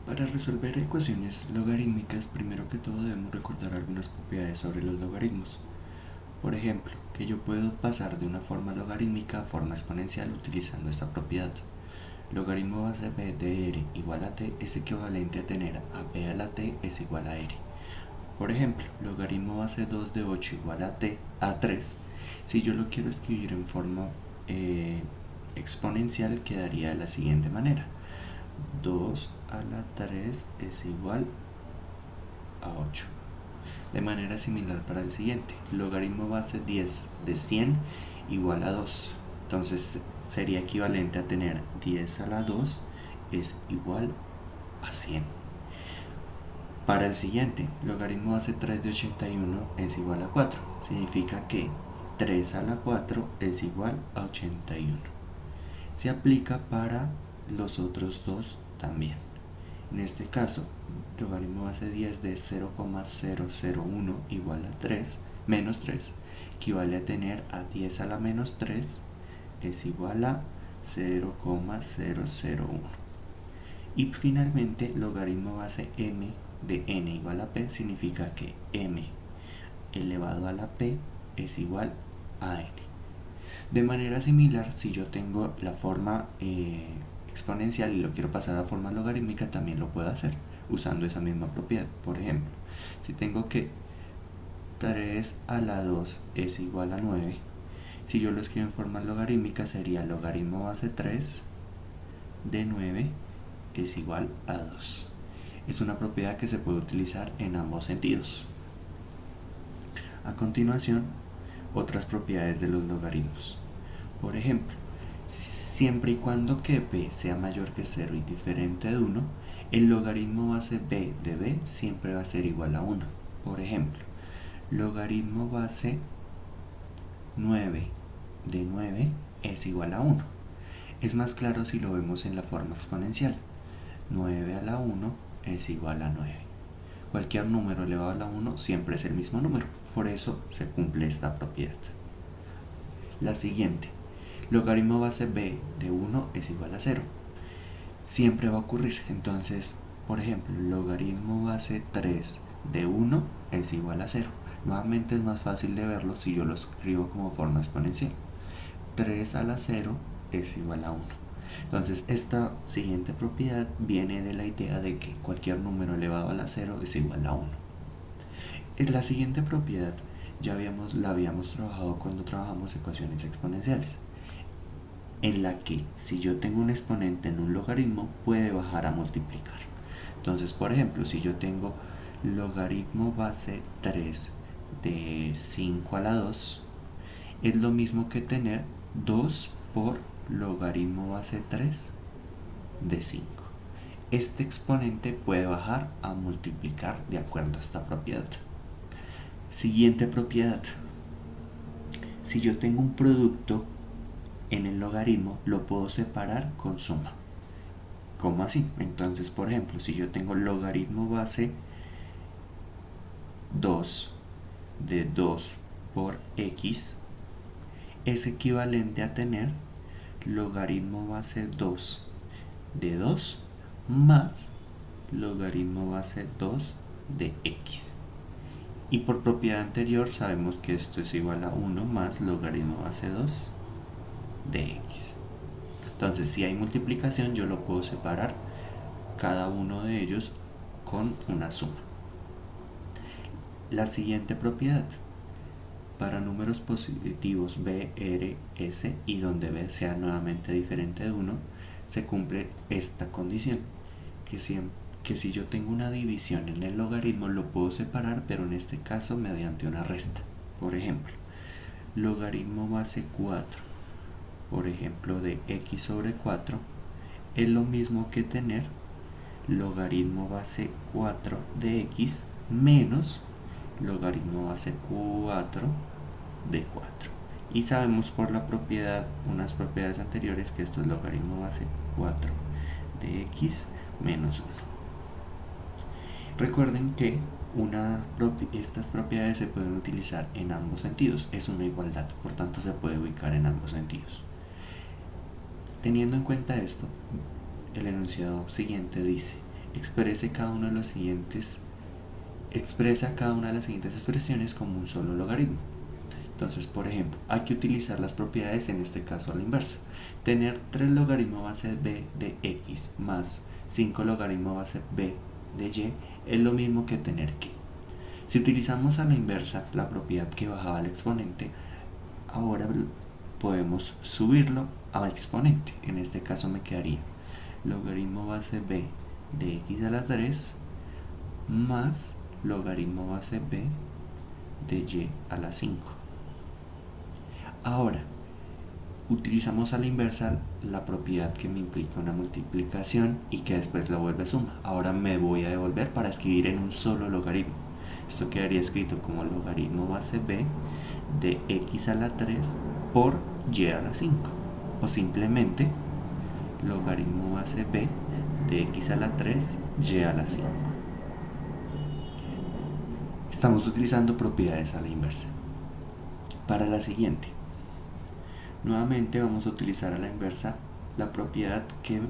Para resolver ecuaciones logarítmicas, primero que todo debemos recordar algunas propiedades sobre los logaritmos. Por ejemplo, que yo puedo pasar de una forma logarítmica a forma exponencial utilizando esta propiedad. Logaritmo base b de r igual a t es equivalente a tener a b a la t es igual a r. Por ejemplo, logaritmo base 2 de 8 igual a t a 3. Si yo lo quiero escribir en forma exponencial, quedaría de la siguiente manera. 2 a la 3 es igual a 8. De manera similar para el siguiente, logaritmo base 10 de 100 igual a 2. Entonces sería equivalente a tener 10 a la 2 es igual a 100. Para el siguiente, logaritmo base 3 de 81 es igual a 4. Significa que 3 a la 4 es igual a 81. Se aplica para los otros dos también. En este caso, logaritmo base 10 de 0,001 igual a 3 menos 3 equivale a tener a 10 a la menos 3 es igual a 0,001. Y finalmente, logaritmo base m de n igual a p significa que m elevado a la p es igual a n. De manera similar, si yo tengo la forma exponencial y lo quiero pasar a forma logarítmica, también lo puedo hacer usando esa misma propiedad. Por ejemplo, si tengo que 3 a la 2 es igual a 9, si yo lo escribo en forma logarítmica sería logaritmo base 3 de 9 es igual a 2. Es una propiedad que se puede utilizar en ambos sentidos. A continuación, otras propiedades de los logaritmos. Por ejemplo, siempre y cuando que b sea mayor que 0 y diferente de 1, el logaritmo base b de b siempre va a ser igual a 1. Por ejemplo, logaritmo base 9 de 9 es igual a 1. Es más claro si lo vemos en la forma exponencial. 9 a la 1 es igual a 9. Cualquier número elevado a la 1 siempre es el mismo número, por eso se cumple esta propiedad. La siguiente, logaritmo base b de 1 es igual a 0. Siempre va a ocurrir, entonces, por ejemplo, logaritmo base 3 de 1 es igual a 0. Nuevamente es más fácil de verlo si yo lo escribo como forma exponencial. 3 a la 0 es igual a 1. Entonces esta siguiente propiedad viene de la idea de que cualquier número elevado a la 0 es igual a 1. La siguiente propiedad ya la habíamos trabajado cuando trabajamos ecuaciones exponenciales, en la que si yo tengo un exponente en un logaritmo puede bajar a multiplicar. Entonces, por ejemplo, si yo tengo logaritmo base 3 de 5 a la 2, es lo mismo que tener 2 por logaritmo base 3 de 5. Este exponente puede bajar a multiplicar de acuerdo a esta propiedad. Siguiente propiedad. Si yo tengo un producto en el logaritmo, lo puedo separar con suma. ¿Cómo así? Entonces, por ejemplo, si yo tengo logaritmo base 2 de 2 por x, es equivalente a tener logaritmo base 2 de 2 más logaritmo base 2 de x. Y por propiedad anterior sabemos que esto es igual a 1 más logaritmo base 2 de x. Entonces, si hay multiplicación, yo lo puedo separar cada uno de ellos con una suma. La siguiente propiedad. Para números positivos b, r, s y donde b sea nuevamente diferente de 1, se cumple esta condición, que si yo tengo una división en el logaritmo lo puedo separar, pero en este caso mediante una resta. Por ejemplo, logaritmo base 4, por ejemplo, de x sobre 4, es lo mismo que tener logaritmo base 4 de x menos logaritmo base 4 de 4. Y sabemos por la propiedad, unas propiedades anteriores, que esto es logaritmo base 4 de x menos 1. Recuerden que estas propiedades se pueden utilizar en ambos sentidos. Es una igualdad, por tanto se puede ubicar en ambos sentidos. Teniendo en cuenta esto, el enunciado siguiente dice: expresa cada una de las siguientes expresiones como un solo logaritmo. Entonces, por ejemplo, hay que utilizar las propiedades, en este caso a la inversa. Tener 3 logaritmo base b de x más 5 logaritmo base b de y es lo mismo que tener que. Si utilizamos a la inversa la propiedad que bajaba al exponente, ahora podemos subirlo a exponente. En este caso me quedaría logaritmo base b de x a la 3 más logaritmo base b de y a la 5. Ahora, utilizamos a la inversa la propiedad que me implica una multiplicación y que después la vuelve suma. Ahora me voy a devolver para escribir en un solo logaritmo. Esto quedaría escrito como logaritmo base b de x a la 3 por y a la 5. O simplemente logaritmo base b de x a la 3 y a la 5. Estamos utilizando propiedades a la inversa. Para la siguiente, nuevamente vamos a utilizar a la inversa la propiedad que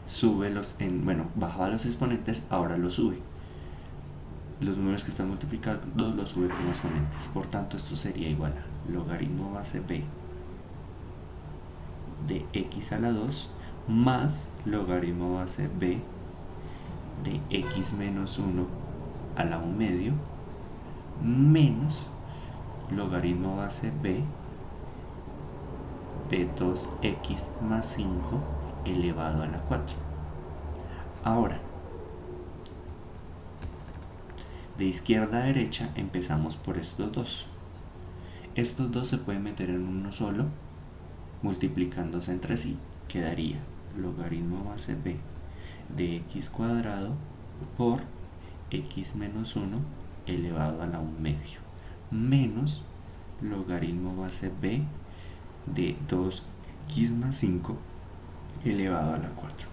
sube bajaba los exponentes, ahora los sube. Los números que están multiplicados los sube como exponentes. Por tanto, esto sería igual a logaritmo base b de x a la 2 más logaritmo base b de x menos 1 a la 1 medio menos logaritmo base b de 2x más 5 elevado a la 4. Ahora, de izquierda a derecha empezamos por estos dos. Estos dos se pueden meter en uno solo, multiplicándose entre sí. Quedaría logaritmo base b de x cuadrado por x menos 1 elevado a la 1 medio menos logaritmo base b de 2x más 5 elevado a la 4.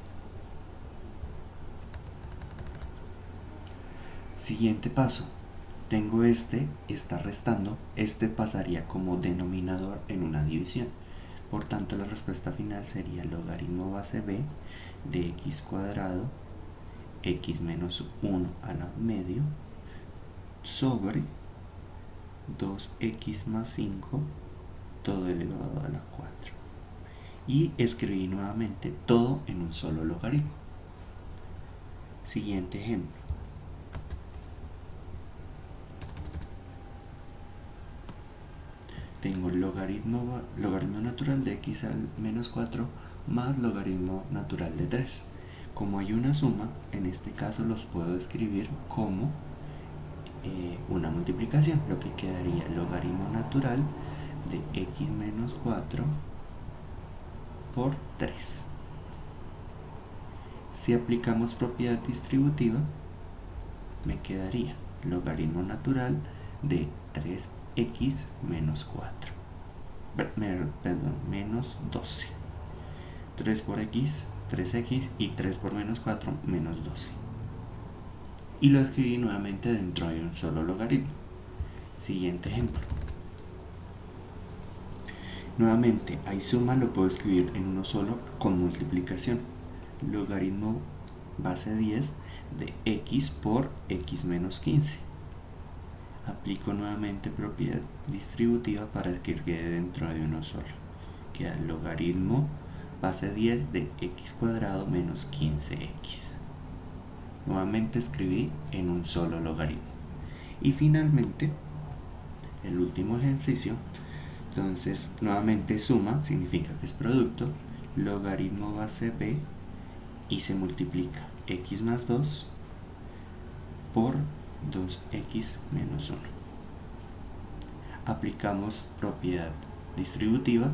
Siguiente paso, tengo está restando, pasaría como denominador en una división. Por tanto, la respuesta final sería logaritmo base b de x cuadrado x menos 1 a la medio sobre 2x más 5 todo elevado a la 4. Y escribí nuevamente todo en un solo logaritmo. Siguiente ejemplo. Tengo el logaritmo natural de x al menos 4 más logaritmo natural de 3. Como hay una suma, en este caso los puedo escribir como una multiplicación, lo que quedaría logaritmo natural de x menos 4 por 3. Si aplicamos propiedad distributiva, me quedaría logaritmo natural de 3x menos 4, menos 12. 3 por x, 3x, y 3 por menos 4, menos 12. Y lo escribí nuevamente dentro de un solo logaritmo. Siguiente ejemplo. Nuevamente, hay suma, lo puedo escribir en uno solo con multiplicación. Logaritmo base 10 de x por x menos 15. Aplico nuevamente propiedad distributiva para que quede dentro de uno solo. Queda logaritmo base 10 de x cuadrado menos 15x. Nuevamente escribí en un solo logaritmo. Y finalmente, el último ejercicio, entonces nuevamente suma, significa que es producto, logaritmo base b y se multiplica x más 2 por 2x menos 1. Aplicamos propiedad distributiva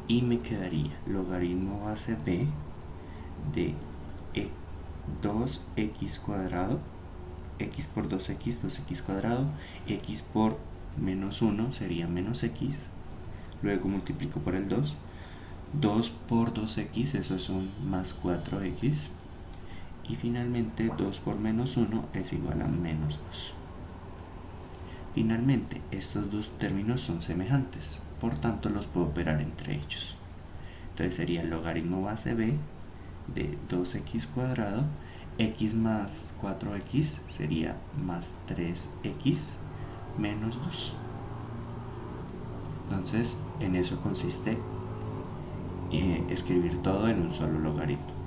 y me quedaría logaritmo base b de 2x cuadrado, x por 2x, 2x cuadrado, x por menos 1 sería menos x, luego multiplico por el 2, 2 por 2x, eso es un más 4x, y finalmente 2 por menos 1 es igual a menos 2. Finalmente, estos dos términos son semejantes, por tanto los puedo operar entre ellos. Entonces sería el logaritmo base b de 2x cuadrado, x más 4x sería más 3x menos 2. Entonces, en eso consiste escribir todo en un solo logaritmo.